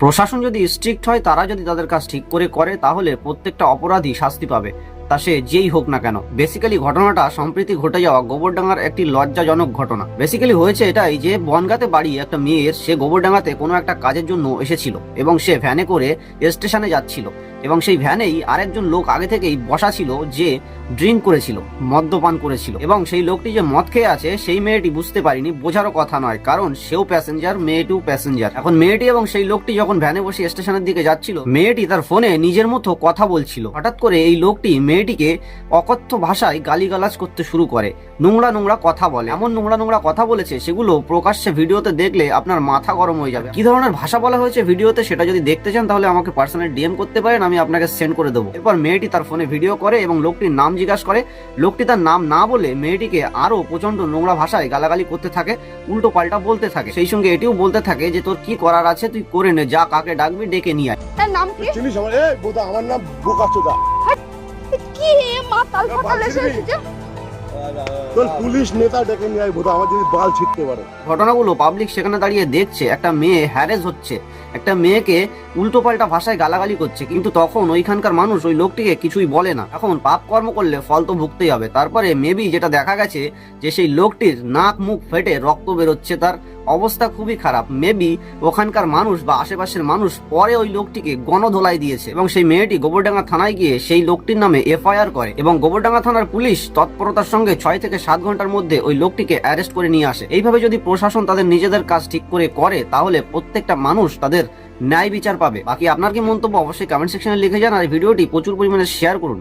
প্রশাসন যদি স্ট্রিক্ট হয়, তারা যদি তাদের কাজ ঠিক করে করে, তাহলে প্রত্যেকটা অপরাধী শাস্তি পাবে, তা সে যেই হোক না কেন। বেসিক্যালি ঘটনাটা সম্প্রতি ঘটে যাওয়া গোবরডাঙ্গার একটি লজ্জাজনক ঘটনা। বেসিক্যালি হয়েছে এটাই যে বনগাঁতে বাড়ি একটা মেয়ের, সে গোবরডাঙ্গাতে কোনো একটা কাজের জন্য এসেছিল এবং সে ভ্যানে করে স্টেশনে যাচ্ছিল এবং সেই ভ্যানেই আরেকজন লোক আগে থেকেই বসা ছিল যে ড্রিঙ্ক করেছিল, মদ্যপান করেছিল, এবং সেই লোকটি যে মদ খেয়ে আছে সেই মেয়েটি বুঝতে পারিনি, বোঝারও কথা নয়, কারণ সেও প্যাসেঞ্জার, মেয়েটিও প্যাসেঞ্জার। এখন মেয়েটি এবং সেই লোকটি যখন ভ্যানে বসে স্টেশনের দিকে যাচ্ছিল, মেয়েটি তার ফোনে নিজের মতো কথা বলছিল। হঠাৎ করে এই লোকটি মেয়েটিকে অকথ্য ভাষায় গালিগালাজ করতে শুরু করে, নোংরা নোংরা কথা বলে। এমন নোংরা নোংরা কথা বলেছে সেগুলো প্রকাশ্যে ভিডিওতে দেখলে আপনার মাথা গরম হয়ে যাবে। কি ধরনের ভাষা বলা হয়েছে ভিডিওতে সেটা যদি দেখতে চান তাহলে আমাকে পার্সোনালি ডিএম করতে পারেন, আমি আপনাকে সেন্ড করে দেবো। এরপর মেয়েটি তার ফোনে ভিডিও করে এবং লোকটির নাম জিজ্ঞাসা করে। লোকটি তার নাম না বলে মেয়েটিকে আরো প্রচন্ড নোংরা ভাষায় গালাগালি করতে থাকে, উল্টো পাল্টা বলতে থাকে। সেই সঙ্গে এটিও বলতে থাকে যে তোর কি করার আছে তুই করে নে, যা কাকে ডাকবি ডেকে নিয়ে আয়। তার নাম কি? চিনিস আমার? এই বোদা, আমার নাম বোকাচোদা। কি মাতাল ফাতাল এসেছে? তোর পুলিশ নেতা ডেকে নিয়ে আয় বোদা, আমার যদি বাল ছিটতে পারে। ঘটনাগুলো পাবলিক সেখানে দাঁড়িয়ে দেখছে, একটা মেয়ে হ্যারেস হচ্ছে, একটা মেয়েকে উল্টো পাল্টা ভাষায় গালাগালি করছে, কিন্তু তখন ওইখানকার মানুষ ওই লোকটিকে কিছুই বলে না। এখন পাপ কর্ম করলে ফল তো ভুগতেই হবে। তারপরে মেবি যেটা দেখা গেছে যে সেই লোকটির নাক মুখ ফেটে রক্ত বেরোচ্ছে, তার অবস্থা খুবই খারাপ। মেবি ওখানকার মানুষ বা আশেপাশের মানুষ পরে ওই লোকটিকে গণধোলাই দিয়েছে এবং সেই মেয়েটি গোবরডাঙ্গা থানায় গিয়ে সেই লোকটির নামে এফআইআর করে এবং গোবরডাঙ্গা থানার পুলিশ তৎপরতার সঙ্গে 6 থেকে 7 ঘন্টার মধ্যে ওই লোকটিকে অ্যারেস্ট করে নিয়ে আসে। এইভাবে যদি প্রশাসন তাদের নিজেদের কাজ ঠিক করে তাহলে প্রত্যেকটা মানুষ তাদের ন্যায় বিচার পাবে। বাকি আপনার কি মন্তব্য অবশ্যই কমেন্ট সেকশনে লিখে যান, আর ভিডিওটি প্রচুর পরিমাণে শেয়ার করুন।